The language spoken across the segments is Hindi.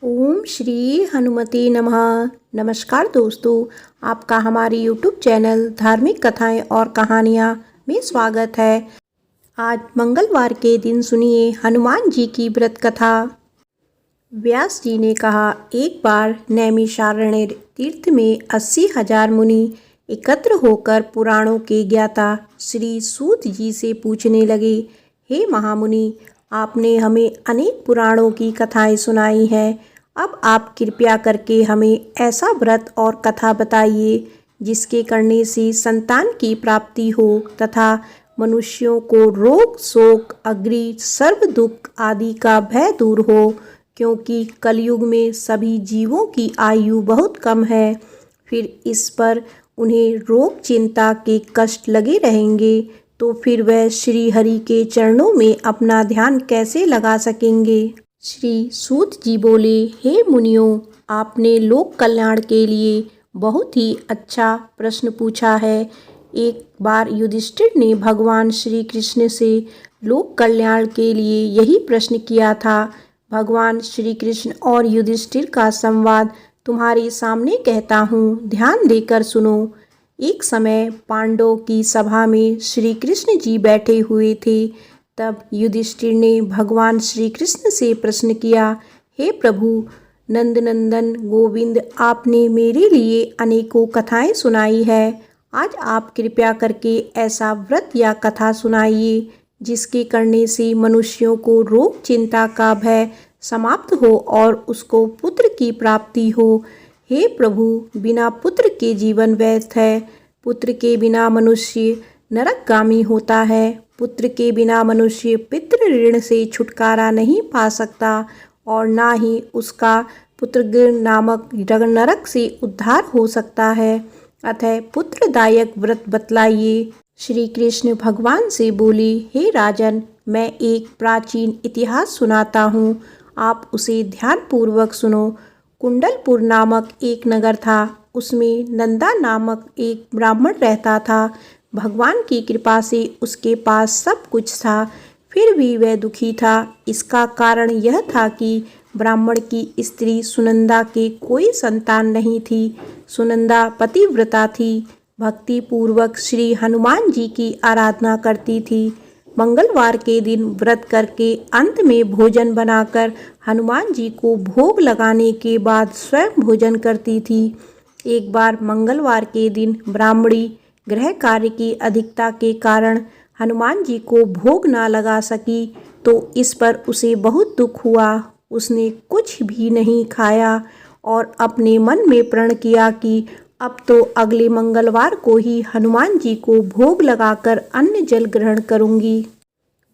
ओम श्री हनुमते नमः। नमस्कार दोस्तों, आपका हमारे यूट्यूब चैनल धार्मिक कथाएं और कहानियां में स्वागत है। आज मंगलवार के दिन सुनिए हनुमान जी की व्रत कथा। व्यास जी ने कहा, एक बार नैमिषारण्य तीर्थ में 80,000 मुनि एकत्र होकर पुराणों के ज्ञाता श्री सूत जी से पूछने लगे, हे महामुनि, आपने हमें अनेक पुराणों की कथाएं सुनाई हैं। अब आप कृपया करके हमें ऐसा व्रत और कथा बताइए जिसके करने से संतान की प्राप्ति हो तथा मनुष्यों को रोग शोक अग्नि सर्व दुख आदि का भय दूर हो, क्योंकि कलयुग में सभी जीवों की आयु बहुत कम है। फिर इस पर उन्हें रोग चिंता के कष्ट लगे रहेंगे, तो फिर वह श्री हरि के चरणों में अपना ध्यान कैसे लगा सकेंगे। श्री सूत जी बोले, हे मुनियों, आपने लोक कल्याण के लिए बहुत ही अच्छा प्रश्न पूछा है। एक बार युधिष्ठिर ने भगवान श्री कृष्ण से लोक कल्याण के लिए यही प्रश्न किया था। भगवान श्री कृष्ण और युधिष्ठिर का संवाद तुम्हारे सामने कहता हूँ, ध्यान देकर सुनो। एक समय पांडवों की सभा में श्री कृष्ण जी बैठे हुए थे। तब युधिष्ठिर ने भगवान श्री कृष्ण से प्रश्न किया, हे प्रभु नंदनंदन गोविंद, आपने मेरे लिए अनेकों कथाएं सुनाई है। आज आप कृपया करके ऐसा व्रत या कथा सुनाइए जिसके करने से मनुष्यों को रोग चिंता का भय समाप्त हो और उसको पुत्र की प्राप्ति हो। हे प्रभु, बिना पुत्र के जीवन व्यर्थ है। पुत्र के बिना मनुष्य नरकगामी होता है। पुत्र के बिना मनुष्य पितृ ऋण से छुटकारा नहीं पा सकता और ना ही उसका पुत्रगृह नामक नरक से उद्धार हो सकता है। अतः पुत्रदायक व्रत बतलाइए। श्री कृष्ण भगवान से बोले, हे राजन, मैं एक प्राचीन इतिहास सुनाता हूँ, आप उसे ध्यानपूर्वक सुनो। कुंडलपुर नामक एक नगर था। उसमें नंदा नामक एक ब्राह्मण रहता था। भगवान की कृपा से उसके पास सब कुछ था, फिर भी वह दुखी था। इसका कारण यह था कि ब्राह्मण की स्त्री सुनंदा के कोई संतान नहीं थी। सुनंदा पतिव्रता थी, भक्ति पूर्वक श्री हनुमान जी की आराधना करती थी। मंगलवार के दिन व्रत करके अंत में भोजन बनाकर हनुमान जी को भोग लगाने के बाद स्वयं भोजन करती थी। एक बार मंगलवार के दिन ब्राह्मणी गृह कार्य की अधिकता के कारण हनुमान जी को भोग ना लगा सकी, तो इस पर उसे बहुत दुख हुआ। उसने कुछ भी नहीं खाया और अपने मन में प्रण किया कि अब तो अगले मंगलवार को ही हनुमान जी को भोग लगाकर अन्न जल ग्रहण करूंगी।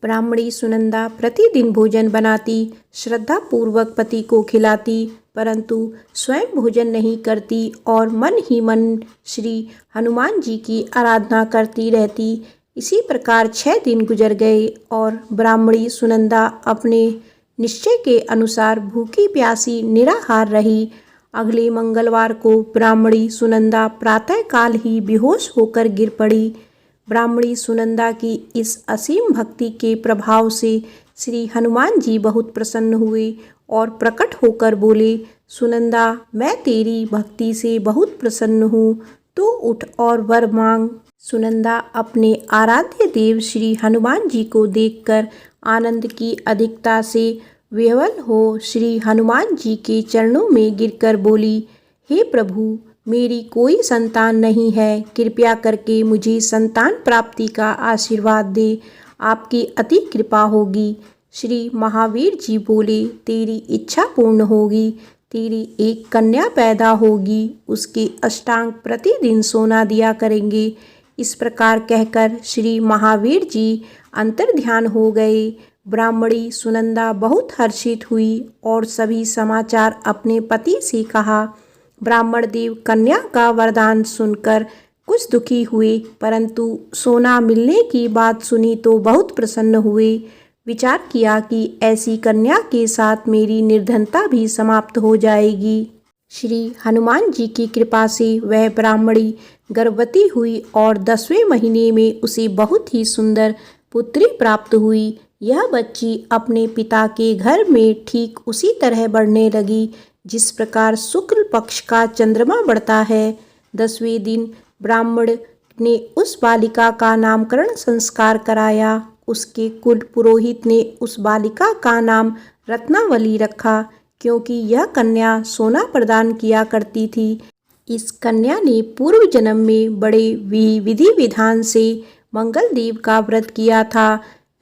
ब्राह्मणी सुनंदा प्रतिदिन भोजन बनाती, श्रद्धा पूर्वक पति को खिलाती, परंतु स्वयं भोजन नहीं करती और मन ही मन श्री हनुमान जी की आराधना करती रहती। इसी प्रकार 6 दिन गुजर गए और ब्राह्मणी सुनंदा अपने निश्चय के अनुसार भूखी प्यासी निराहार रही। अगले मंगलवार को ब्राह्मणी सुनंदा प्रातःकाल ही बेहोश होकर गिर पड़ी। ब्राह्मणी सुनंदा की इस असीम भक्ति के प्रभाव से श्री हनुमान जी बहुत प्रसन्न हुए और प्रकट होकर बोले, सुनंदा, मैं तेरी भक्ति से बहुत प्रसन्न हूँ, तो उठ और वर मांग। सुनंदा अपने आराध्य देव श्री हनुमान जी को देखकर आनंद की अधिकता से विह्वल हो श्री हनुमान जी के चरणों में गिरकर बोली, हे प्रभु, मेरी कोई संतान नहीं है, कृपया करके मुझे संतान प्राप्ति का आशीर्वाद दे, आपकी अति कृपा होगी। श्री महावीर जी बोले, तेरी इच्छा पूर्ण होगी, तेरी एक कन्या पैदा होगी, उसके अष्टांग प्रतिदिन सोना दिया करेंगे। इस प्रकार कहकर श्री महावीर जी अंतर्ध्यान हो गए। ब्राह्मणी सुनंदा बहुत हर्षित हुई और सभी समाचार अपने पति से कहा। ब्राह्मण देव कन्या का वरदान सुनकर कुछ दुखी हुए, परंतु सोना मिलने की बात सुनी तो बहुत प्रसन्न हुए। विचार किया कि ऐसी कन्या के साथ मेरी निर्धनता भी समाप्त हो जाएगी। श्री हनुमान जी की कृपा से वह ब्राह्मणी गर्भवती हुई और 10वें महीने में उसे बहुत ही सुंदर पुत्री प्राप्त हुई। यह बच्ची अपने पिता के घर में ठीक उसी तरह बढ़ने लगी जिस प्रकार शुक्ल पक्ष का चंद्रमा बढ़ता है। 10वें दिन ब्राह्मण ने उस बालिका का नामकरण संस्कार कराया। उसके कुल पुरोहित ने उस बालिका का नाम रत्नावली रखा, क्योंकि यह कन्या सोना प्रदान किया करती थी। इस कन्या ने पूर्व जन्म में बड़े विधि विधान से मंगल देव का व्रत किया था।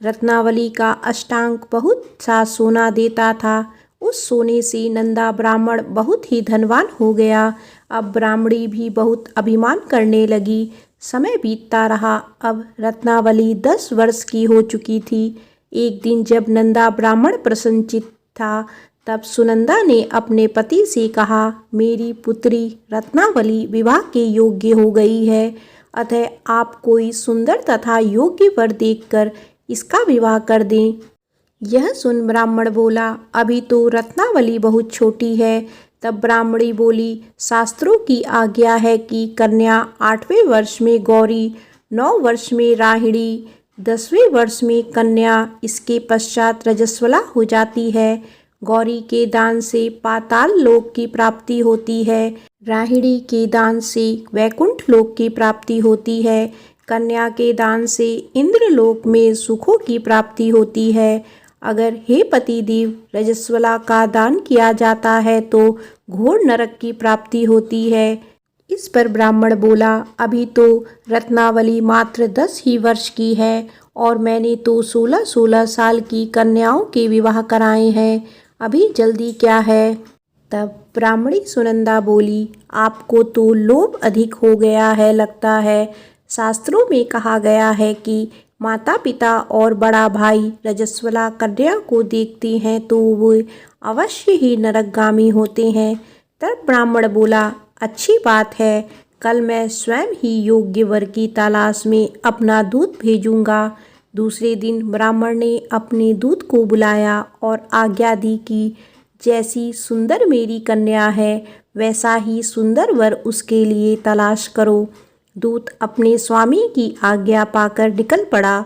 रत्नावली का अष्टांग बहुत सा सोना देता था। उस सोने से नंदा ब्राह्मण बहुत ही धनवान हो गया। अब ब्राह्मणी भी बहुत अभिमान करने लगी। समय बीतता रहा। अब रत्नावली 10 वर्ष की हो चुकी थी। एक दिन जब नंदा ब्राह्मण प्रसन्नचित्त था, तब सुनंदा ने अपने पति से कहा, मेरी पुत्री रत्नावली विवाह के योग्य हो गई है, अतः आप कोई सुंदर तथा योग्य वर देखकर इसका विवाह कर दें। यह सुन ब्राह्मण बोला, अभी तो रत्नावली बहुत छोटी है। तब ब्राह्मणी बोली, शास्त्रों की आज्ञा है कि कन्या 8वें वर्ष में गौरी, 9 वर्ष में राहिणी, 10वें वर्ष में कन्या, इसके पश्चात रजस्वला हो जाती है। गौरी के दान से पाताल लोक की प्राप्ति होती है, राहिणी के दान से वैकुंठ लोक की प्राप्ति होती है, कन्या के दान से इंद्रलोक में सुखों की प्राप्ति होती है। अगर हे पतिदेव रजस्वला का दान किया जाता है तो घोर नरक की प्राप्ति होती है। इस पर ब्राह्मण बोला, अभी तो रत्नावली मात्र 10 ही वर्ष की है और मैंने तो 16-16 साल की कन्याओं के विवाह कराए हैं, अभी जल्दी क्या है। तब ब्राह्मणी सुनंदा बोली, आपको तो लोभ अधिक हो गया है लगता है। शास्त्रों में कहा गया है कि माता पिता और बड़ा भाई रजस्वला कन्या को देखते हैं तो वो अवश्य ही नरकगामी होते हैं। तब ब्राह्मण बोला, अच्छी बात है, कल मैं स्वयं ही योग्य वर की तलाश में अपना दूत भेजूंगा। दूसरे दिन ब्राह्मण ने अपने दूत को बुलाया और आज्ञा दी कि जैसी सुंदर मेरी कन्या है वैसा ही सुंदर वर उसके लिए तलाश करो। दूत अपने स्वामी की आज्ञा पाकर निकल पड़ा।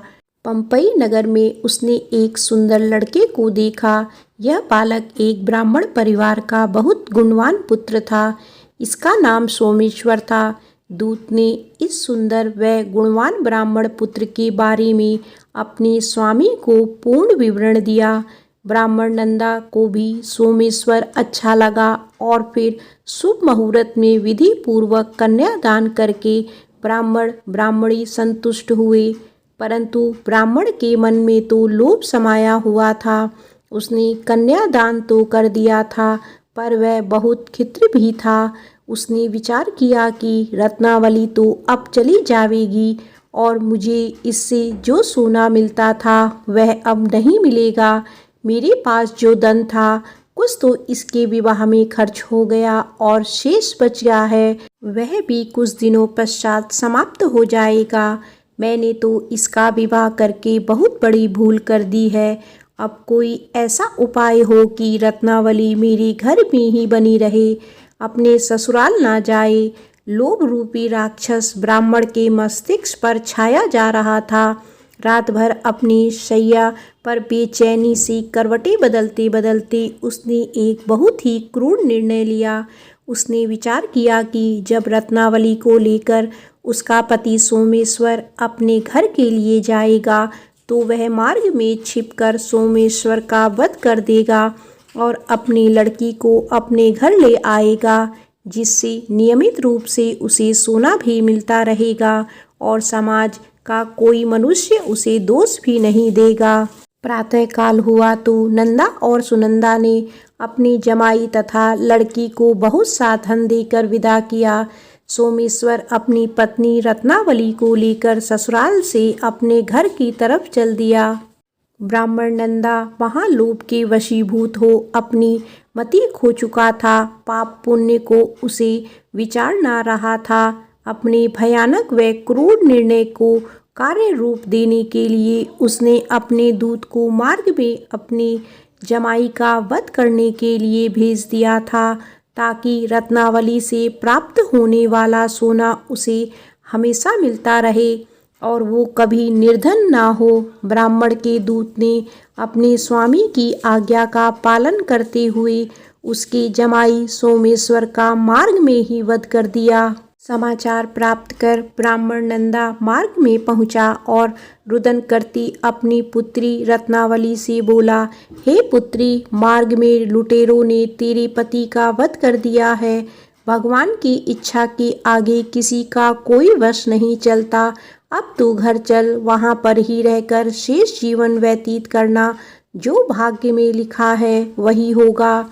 पंपई नगर में उसने एक सुंदर लड़के को देखा। यह बालक एक ब्राह्मण परिवार का बहुत गुणवान पुत्र था। इसका नाम सोमेश्वर था। दूत ने इस सुंदर व गुणवान ब्राह्मण पुत्र के बारे में अपने स्वामी को पूर्ण विवरण दिया। ब्राह्मण नंदा को भी सोमेश्वर अच्छा लगा और फिर शुभ मुहूर्त में विधि पूर्वक कन्यादान करके ब्राह्मण ब्राह्मणी संतुष्ट हुए। परंतु ब्राह्मण के मन में तो लोभ समाया हुआ था। उसने कन्यादान तो कर दिया था, पर वह बहुत खिन्न भी था। उसने विचार किया कि रत्नावली तो अब चली जाएगी और मुझे इससे जो सोना मिलता था वह अब नहीं मिलेगा। मेरे पास जो धन था कुछ तो इसके विवाह में खर्च हो गया और शेष बच गया है, वह भी कुछ दिनों पश्चात समाप्त हो जाएगा। मैंने तो इसका विवाह करके बहुत बड़ी भूल कर दी है। अब कोई ऐसा उपाय हो कि रत्नावली मेरे घर में ही बनी रहे, अपने ससुराल ना जाए। लोभ रूपी राक्षस ब्राह्मण के मस्तिष्क पर छाया जा रहा था। रात भर अपनी शैया पर बेचैनी से करवटें बदलते बदलते उसने एक बहुत ही क्रूर निर्णय लिया। उसने विचार किया कि जब रत्नावली को लेकर उसका पति सोमेश्वर अपने घर के लिए जाएगा तो वह मार्ग में छिपकर सोमेश्वर का वध कर देगा और अपनी लड़की को अपने घर ले आएगा, जिससे नियमित रूप से उसे सोना भी मिलता रहेगा और समाज का कोई मनुष्य उसे दोष भी नहीं देगा। प्रातः काल हुआ तो नंदा और सुनंदा ने अपनी जमाई तथा लड़की को बहुत सा धन देकर विदा किया। सोमेश्वर अपनी पत्नी रत्नावली को लेकर ससुराल से अपने घर की तरफ चल दिया। ब्राह्मण नंदा महालोभ के वशीभूत हो अपनी मति खो चुका था। पाप पुण्य को उसे विचार ना रहा था। अपने भयानक व क्रूर निर्णय को कार्य रूप देने के लिए उसने अपने दूत को मार्ग में अपने जमाई का वध करने के लिए भेज दिया था, ताकि रत्नावली से प्राप्त होने वाला सोना उसे हमेशा मिलता रहे। और वो कभी निर्धन ना हो। ब्राह्मण के दूत ने अपने स्वामी की आज्ञा का पालन करते हुए उसके जमाई सोमेश्वर का मार्ग में ही वध कर दिया। समाचार प्राप्त कर ब्राह्मण नंदा मार्ग में पहुंचा और रुदन करती अपनी पुत्री रत्नावली से बोला, हे पुत्री, मार्ग में लुटेरों ने तेरे पति का वध कर दिया है। भगवान की इच्छा के आगे किसी का कोई वश नहीं चलता। अब तू घर चल, वहां पर ही रहकर शेष जीवन व्यतीत करना। जो भाग्य में लिखा है वही होगा।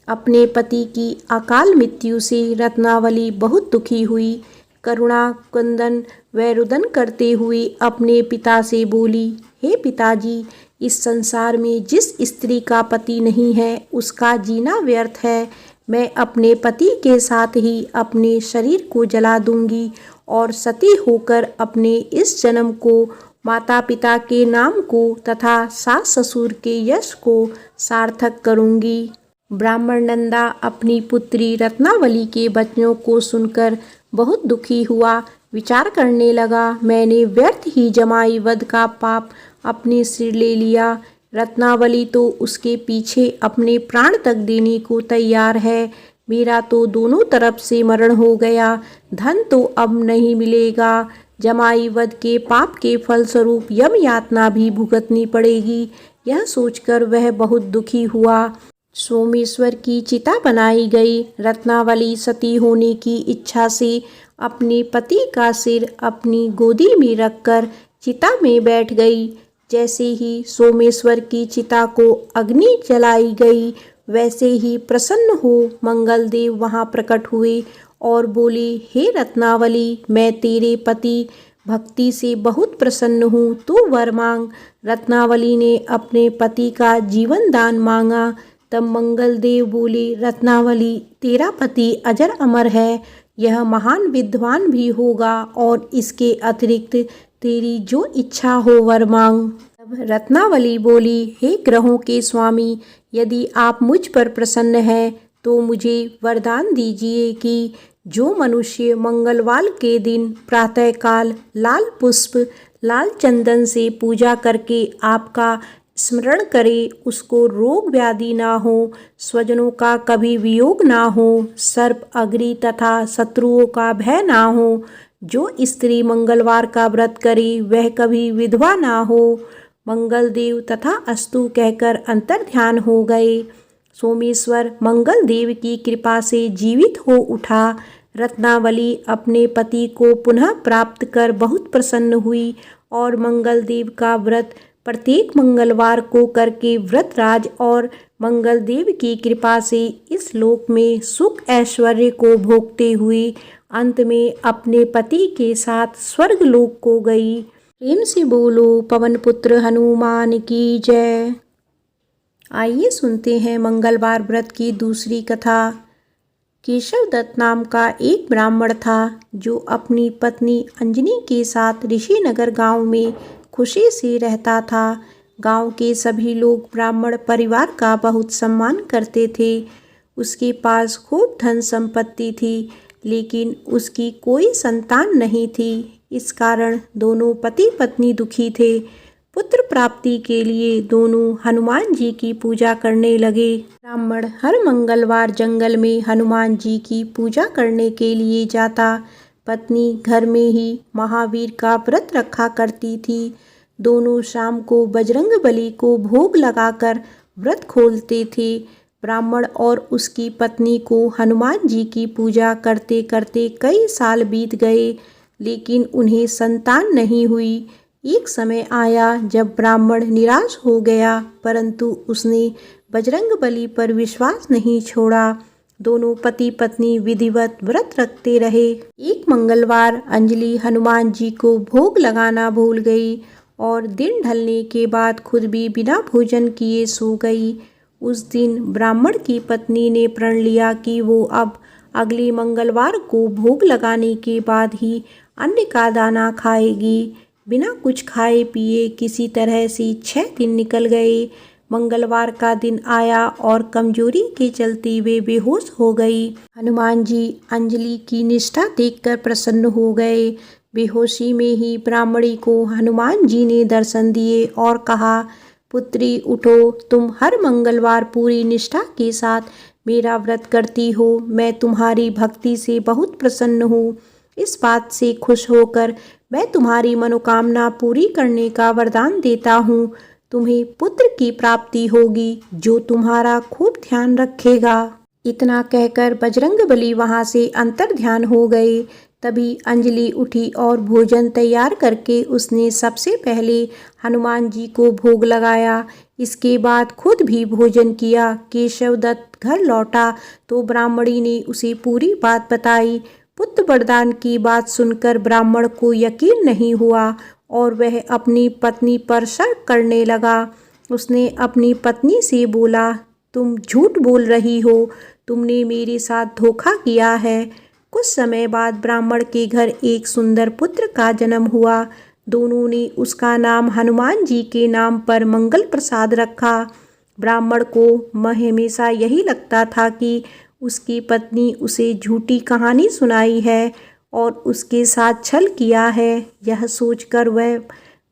अपने पति की अकाल मृत्यु से रत्नावली बहुत दुखी हुई। करुणा क्रंदन व रुदन करते हुए अपने पिता से बोली, हे पिताजी, इस संसार में जिस स्त्री का पति नहीं है उसका जीना व्यर्थ है। मैं अपने पति के साथ ही अपने शरीर को जला दूंगी और सती होकर अपने इस जन्म को, माता पिता के नाम को तथा सास ससुर के यश को सार्थक करूंगी। ब्राह्मण नंदा अपनी पुत्री रत्नावली के वचनों को सुनकर बहुत दुखी हुआ। विचार करने लगा, मैंने व्यर्थ ही जमाई वध का पाप अपने सिर ले लिया। रत्नावली तो उसके पीछे अपने प्राण तक देने को तैयार है। मेरा तो दोनों तरफ से मरण हो गया। धन तो अब नहीं मिलेगा। जमाई वध के पाप के फलस्वरूप यम यातना भी भुगतनी पड़ेगी। यह सोचकर वह बहुत दुखी हुआ। सोमेश्वर की चिता बनाई गई। रत्नावली सती होने की इच्छा से अपने पति का सिर अपनी गोदी में रखकर चिता में बैठ गई। जैसे ही सोमेश्वर की चिता को अग्नि जलाई गई, वैसे ही प्रसन्न हो मंगलदेव वहां प्रकट हुए और बोले, हे रत्नावली, मैं तेरे पति भक्ति से बहुत प्रसन्न हूँ, तू वर मांग। रत्नावली ने अपने पति का जीवन दान मांगा। तब मंगलदेव बोले, रत्नावली, तेरा पति अजर अमर है, यह महान विद्वान भी होगा और इसके अतिरिक्त तेरी जो इच्छा हो वर मांग। तब रत्नावली बोली, हे ग्रहों के स्वामी, यदि आप मुझ पर प्रसन्न हैं तो मुझे वरदान दीजिए कि जो मनुष्य मंगलवार के दिन प्रातःकाल लाल पुष्प लाल चंदन से पूजा करके आपका स्मरण करे, उसको रोग व्याधि ना हो, स्वजनों का कभी वियोग ना हो, सर्प अग्नि तथा शत्रुओं का भय ना हो। जो स्त्री मंगलवार का व्रत करे वह कभी विधवा ना हो। मंगलदेव तथा अस्तु कहकर अंतर्ध्यान हो गए। सोमेश्वर मंगलदेव की कृपा से जीवित हो उठा। रत्नावली अपने पति को पुनः प्राप्त कर बहुत प्रसन्न हुई और मंगलदेव का व्रत प्रत्येक मंगलवार को करके व्रतराज और मंगलदेव की कृपा से इस लोक में सुख ऐश्वर्य को भोगते हुए अंत में अपने पति के साथ स्वर्ग लोक को गई। प्रेम से बोलो पवन पुत्र हनुमान की जय। आइए सुनते हैं मंगलवार व्रत की दूसरी कथा। केशव दत्त नाम का एक ब्राह्मण था जो अपनी पत्नी अंजनी के साथ ऋषिनगर गांव में खुशी से रहता था। गांव के सभी लोग ब्राह्मण परिवार का बहुत सम्मान करते थे। उसके पास खूब धन संपत्ति थी, लेकिन उसकी कोई संतान नहीं थी। इस कारण दोनों पति पत्नी दुखी थे। पुत्र प्राप्ति के लिए दोनों हनुमान जी की पूजा करने लगे। ब्राह्मण हर मंगलवार जंगल में हनुमान जी की पूजा करने के लिए जाता। पत्नी घर में ही महावीर का व्रत रखा करती थी। दोनों शाम को बजरंगबली को भोग लगाकर व्रत खोलते थे। ब्राह्मण और उसकी पत्नी को हनुमान जी की पूजा करते करते कई साल बीत गए, लेकिन उन्हें संतान नहीं हुई। एक समय आया जब ब्राह्मण निराश हो गया, परंतु उसने बजरंगबली पर विश्वास नहीं छोड़ा। दोनों पति पत्नी विधिवत व्रत रखते रहे। एक मंगलवार अंजलि हनुमान जी को भोग लगाना भूल गई और दिन ढलने के बाद खुद भी बिना भोजन किए सो गई। उस दिन ब्राह्मण की पत्नी ने प्रण लिया कि वो अब अगले मंगलवार को भोग लगाने के बाद ही अन्न का दाना खाएगी। बिना कुछ खाए पिए किसी तरह से 6 दिन निकल गए। मंगलवार का दिन आया और कमजोरी के चलते वे बेहोश हो गई। हनुमान जी अंजलि की निष्ठा देखकर प्रसन्न हो गए। बेहोशी में ही ब्राह्मणी को हनुमान जी ने दर्शन दिए और कहा, पुत्री उठो, तुम हर मंगलवार पूरी निष्ठा के साथ मेरा व्रत करती हो। मैं तुम्हारी भक्ति से बहुत प्रसन्न हूँ। इस बात से खुश होकर मैं तुम्हारी मनोकामना पूरी करने का वरदान देता हूँ। तुम्हें पुत्र की प्राप्ति होगी जो तुम्हारा खूब ध्यान रखेगा। इतना कहकर बजरंगबली वहां से अंतर्ध्यान हो गए। तभी अंजलि उठी और भोजन तैयार करके उसने सबसे पहले हनुमान जी को भोग लगाया। इसके बाद खुद भी भोजन किया। केशव दत्त घर लौटा तो ब्राह्मणी ने उसे पूरी बात बताई। पुत्र वरदान की बात सुनकर ब्राह्मण को यकीन नहीं हुआ और वह अपनी पत्नी पर शक करने लगा। उसने अपनी पत्नी से बोला, तुम झूठ बोल रही हो, तुमने मेरे साथ धोखा किया है। कुछ समय बाद ब्राह्मण के घर एक सुंदर पुत्र का जन्म हुआ। दोनों ने उसका नाम हनुमान जी के नाम पर मंगल प्रसाद रखा। ब्राह्मण को हमेशा यही लगता था कि उसकी पत्नी उसे झूठी कहानी सुनाई है और उसके साथ छल किया है। यह सोचकर वह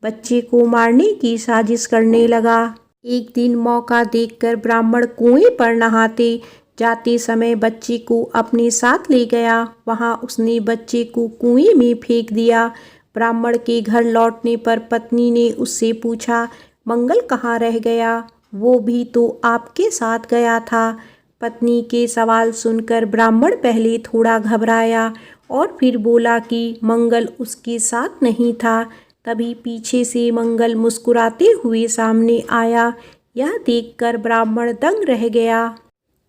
बच्चे को मारने की साजिश करने लगा। एक दिन मौका देखकर ब्राह्मण कुएं पर नहाते जाते समय बच्चे को अपने साथ ले गया। वहां उसने बच्चे को कुएं में फेंक दिया। ब्राह्मण के घर लौटने पर पत्नी ने उससे पूछा, मंगल कहाँ रह गया? वो भी तो आपके साथ गया था। पत्नी के सवाल सुनकर ब्राह्मण पहले थोड़ा घबराया और फिर बोला कि मंगल उसके साथ नहीं था। तभी पीछे से मंगल मुस्कुराते हुए सामने आया। यह देखकर ब्राह्मण दंग रह गया।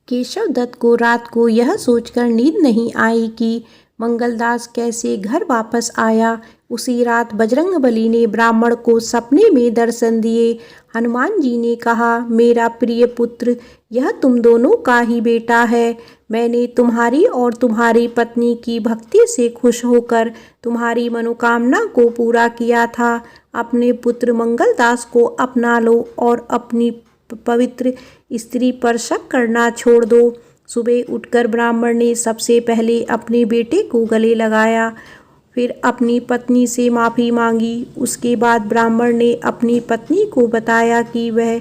केशव दत्त को रात को यह सोचकर नींद नहीं आई कि मंगलदास कैसे घर वापस आया। उसी रात बजरंगबली ने ब्राह्मण को सपने में दर्शन दिए। हनुमान जी ने कहा, मेरा प्रिय पुत्र, यह तुम दोनों का ही बेटा है। मैंने तुम्हारी और तुम्हारी पत्नी की भक्ति से खुश होकर तुम्हारी मनोकामना को पूरा किया था। अपने पुत्र मंगलदास को अपना लो और अपनी पवित्र स्त्री पर शक करना छोड़ दो। सुबह उठकर ब्राह्मण ने सबसे पहले अपने बेटे को गले लगाया, फिर अपनी पत्नी से माफ़ी मांगी। उसके बाद ब्राह्मण ने अपनी पत्नी को बताया कि वह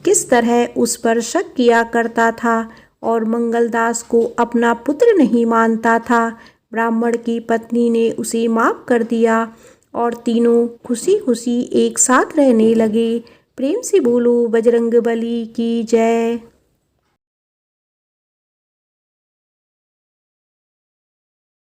किस तरह उस पर शक किया करता था और मंगलदास को अपना पुत्र नहीं मानता था। ब्राह्मण की पत्नी ने उसे माफ़ कर दिया और तीनों खुशी खुशी एक साथ रहने लगे। प्रेम से बोलो बजरंगबली की जय।